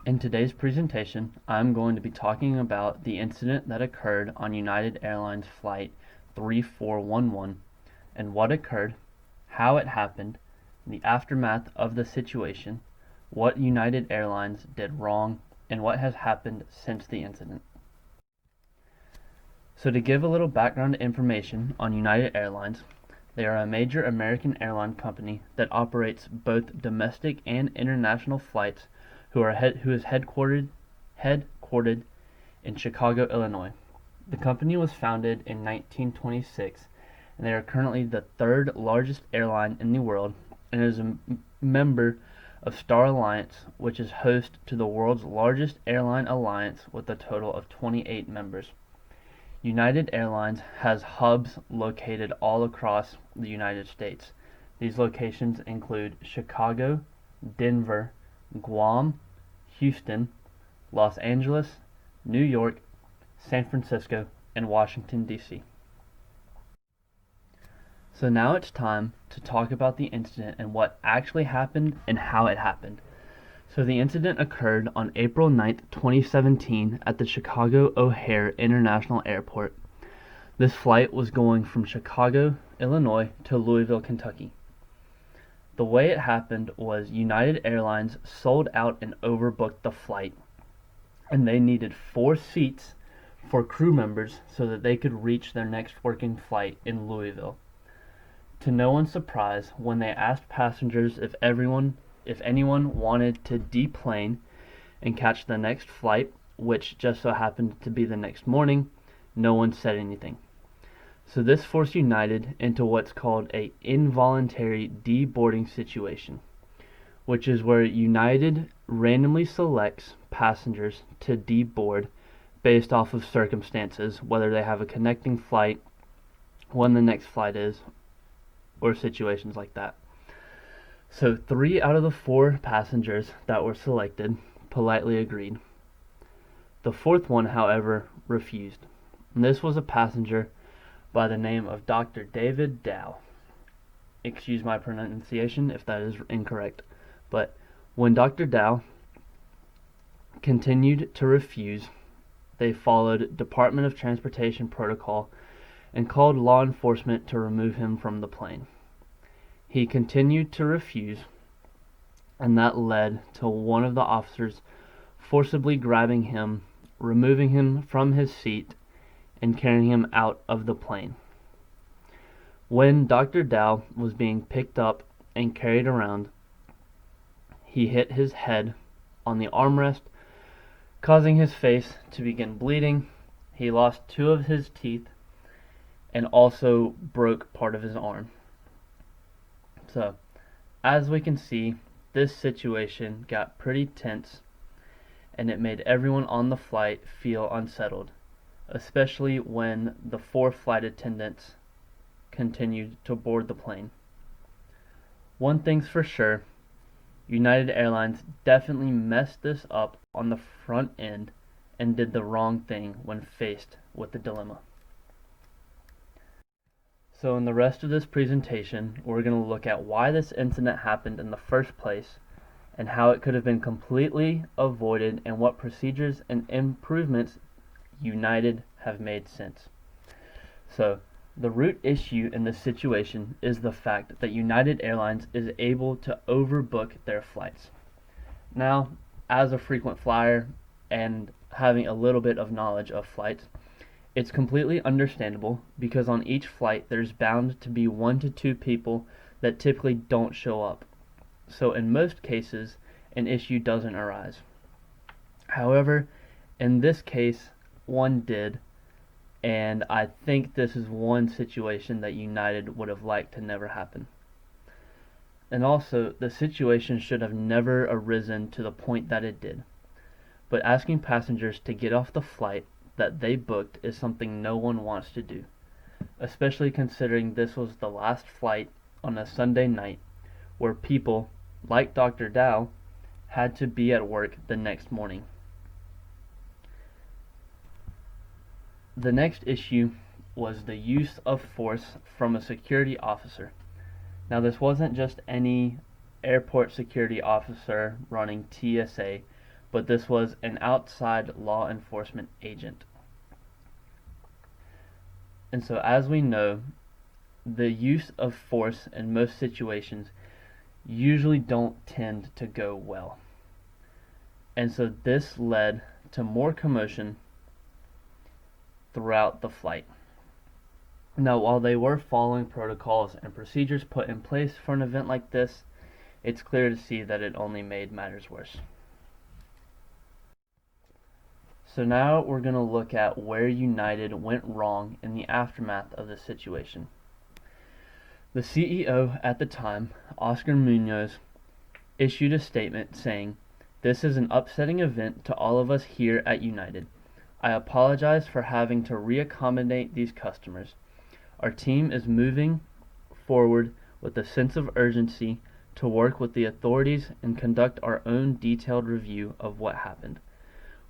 In today's presentation, I'm going to be talking about the incident that occurred on United Airlines Flight 3411 and what occurred, how it happened, the aftermath of the situation, what United Airlines did wrong, and what has happened since the incident. So to give a little background information on United Airlines, they are a major American airline company that operates both domestic and international flights who is headquartered in Chicago, Illinois. The company was founded in 1926 and they are currently the third largest airline in the world and is a member of Star Alliance, which is host to the world's largest airline alliance with a total of 28 members. United Airlines has hubs located all across the United States. These locations include Chicago, Denver, Guam, Houston, Los Angeles, New York, San Francisco, and Washington, D.C. So now it's time to talk about the incident and what actually happened and how it happened. So the incident occurred on April 9th, 2017 at the Chicago O'Hare International Airport. This flight was going from Chicago, Illinois to Louisville, Kentucky. The way it happened was United Airlines sold out and overbooked the flight, and they needed 4 seats for crew members so that they could reach their next working flight in Louisville. To no one's surprise, when they asked passengers if anyone wanted to deplane and catch the next flight, which just so happened to be the next morning, no one said anything. So this forced United into what's called an involuntary deboarding situation, which is where United randomly selects passengers to deboard based off of circumstances, whether they have a connecting flight, when the next flight is, or situations like that. So 3 out of the 4 passengers that were selected politely agreed. The 4th one, however, refused. And this was a passenger by the name of Dr. David Dow. Excuse my pronunciation if that is incorrect. But when Dr. Dow continued to refuse, they followed Department of Transportation protocol and called law enforcement to remove him from the plane. He continued to refuse, and that led to one of the officers forcibly grabbing him, removing him from his seat, and carrying him out of the plane. When Dr. Dow was being picked up and carried around, he hit his head on the armrest, causing his face to begin bleeding. He lost 2 of his teeth and also broke part of his arm. So, as we can see, this situation got pretty tense, and it made everyone on the flight feel unsettled, especially when the 4 flight attendants continued to board the plane. One thing's for sure, United Airlines definitely messed this up on the front end and did the wrong thing when faced with the dilemma. So in the rest of this presentation, we're going to look at why this incident happened in the first place and how it could have been completely avoided and what procedures and improvements United have made since. So the root issue in this situation is the fact that United Airlines is able to overbook their flights. Now, as a frequent flyer and having a little bit of knowledge of flights, it's completely understandable because on each flight there's bound to be 1 to 2 people that typically don't show up. So in most cases, an issue doesn't arise. However, in this case, one did, and I think this is one situation that United would have liked to never happen. And also, the situation should have never arisen to the point that it did. But asking passengers to get off the flight that they booked is something no one wants to do, especially considering this was the last flight on a Sunday night where people, like Dr. Dow, had to be at work the next morning. The next issue was the use of force from a security officer. Now this wasn't just any airport security officer running TSA, but this was an outside law enforcement agent. And so, as we know, the use of force in most situations usually don't tend to go well. And so this led to more commotion throughout the flight. Now, while they were following protocols and procedures put in place for an event like this, it's clear to see that it only made matters worse. So now we're going to look at where United went wrong in the aftermath of this situation. The CEO at the time, Oscar Munoz, issued a statement saying, "This is an upsetting event to all of us here at United. I apologize for having to reaccommodate these customers. Our team is moving forward with a sense of urgency to work with the authorities and conduct our own detailed review of what happened.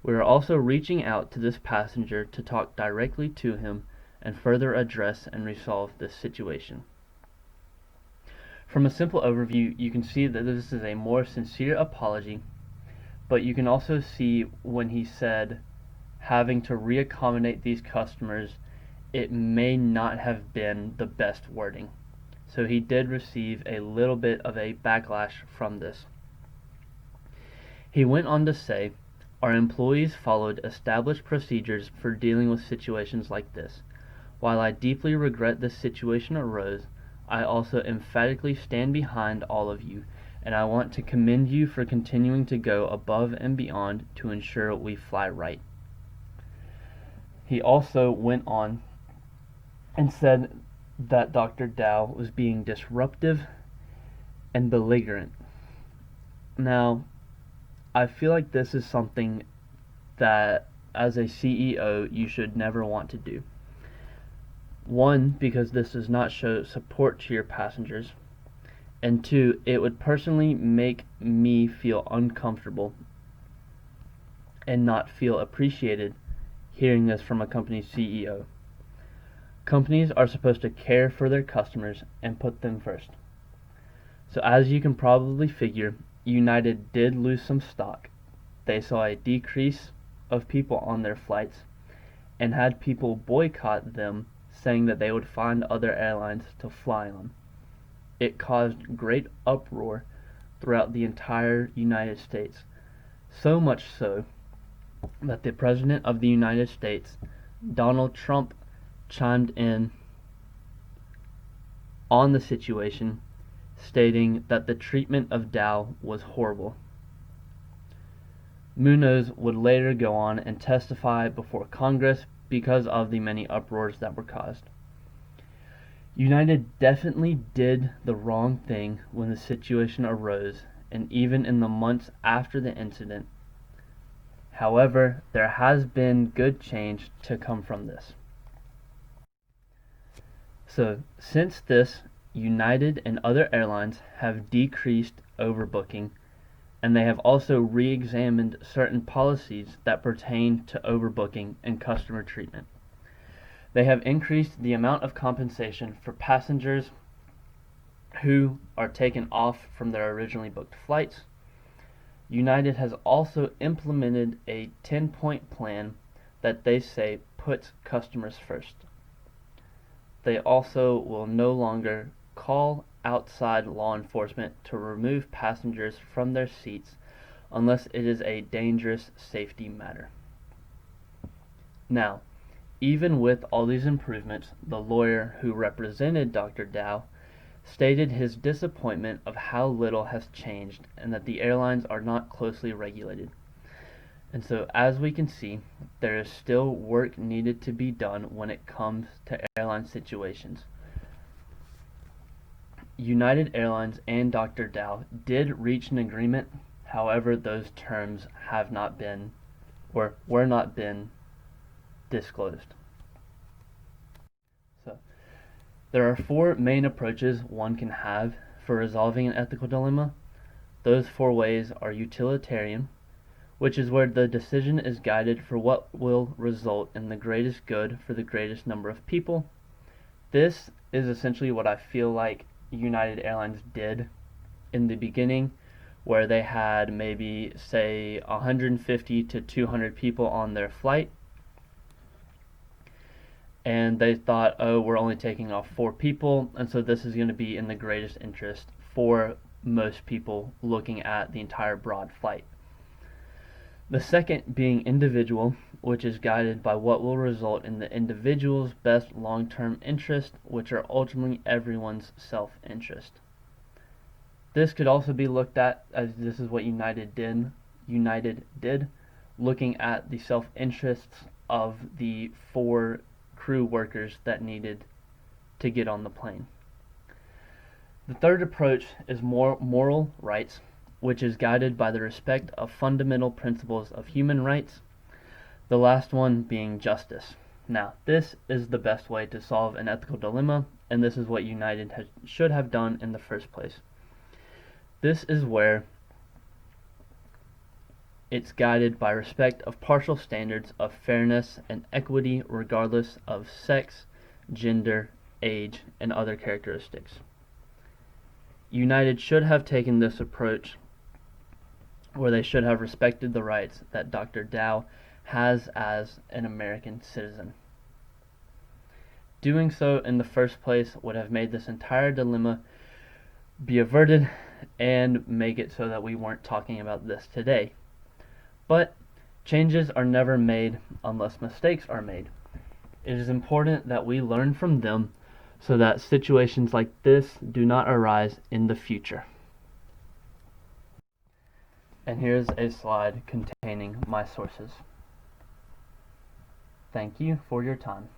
We are also reaching out to this passenger to talk directly to him and further address and resolve this situation." From a simple overview, you can see that this is a more sincere apology, but you can also see when he said having to reaccommodate these customers, it may not have been the best wording. So he did receive a little bit of a backlash from this. He went on to say, "Our employees followed established procedures for dealing with situations like this. While I deeply regret this situation arose, I also emphatically stand behind all of you, and I want to commend you for continuing to go above and beyond to ensure we fly right." He also went on and said that Dr. Dow was being disruptive and belligerent. Now, I feel like this is something that as a CEO you should never want to do. One, because this does not show support to your passengers, and two, it would personally make me feel uncomfortable and not feel appreciated hearing this from a company's CEO. Companies are supposed to care for their customers and put them first. So as you can probably figure, United did lose some stock. They saw a decrease of people on their flights and had people boycott them, saying that they would find other airlines to fly on. It caused great uproar throughout the entire United States, so much so that the President of the United States, Donald Trump, chimed in on the situation, stating that the treatment of Dow was horrible. Munoz would later go on and testify before Congress because of the many uproars that were caused. United definitely did the wrong thing when the situation arose, and even in the months after the incident. However, there has been good change to come from this. So, since this, United and other airlines have decreased overbooking, and they have also re-examined certain policies that pertain to overbooking and customer treatment. They have increased the amount of compensation for passengers who are taken off from their originally booked flights. United has also implemented a 10-point plan that they say puts customers first. They also will no longer call outside law enforcement to remove passengers from their seats unless it is a dangerous safety matter. Now, even with all these improvements, the lawyer who represented Dr. Dow stated his disappointment of how little has changed and that the airlines are not closely regulated. And so, as we can see, there is still work needed to be done when it comes to airline situations. United Airlines and Dr. Dow did reach an agreement, however, those terms have not been or were not been disclosed. So, there are four main approaches one can have for resolving an ethical dilemma. Those four ways are utilitarian, which is where the decision is guided for what will result in the greatest good for the greatest number of people. This is essentially what I feel like United Airlines did in the beginning where they had maybe, say, 150 to 200 people on their flight, and they thought, oh, we're only taking off 4 people, and so this is going to be in the greatest interest for most people looking at the entire broad flight. The second being individual, which is guided by what will result in the individual's best long-term interest, which are ultimately everyone's self-interest. This could also be looked at as this is what United did, looking at the self-interests of the 4 crew workers that needed to get on the plane. The third approach is more moral rights, which is guided by the respect of fundamental principles of human rights, the last one being justice. Now, this is the best way to solve an ethical dilemma, and this is what United should have done in the first place. This is where it's guided by respect of partial standards of fairness and equity regardless of sex, gender, age, and other characteristics. United should have taken this approach where they should have respected the rights that Dr. Dow has as an American citizen. Doing so in the first place would have made this entire dilemma be averted and make it so that we weren't talking about this today. But changes are never made unless mistakes are made. It is important that we learn from them so that situations like this do not arise in the future. And here's a slide containing my sources. Thank you for your time.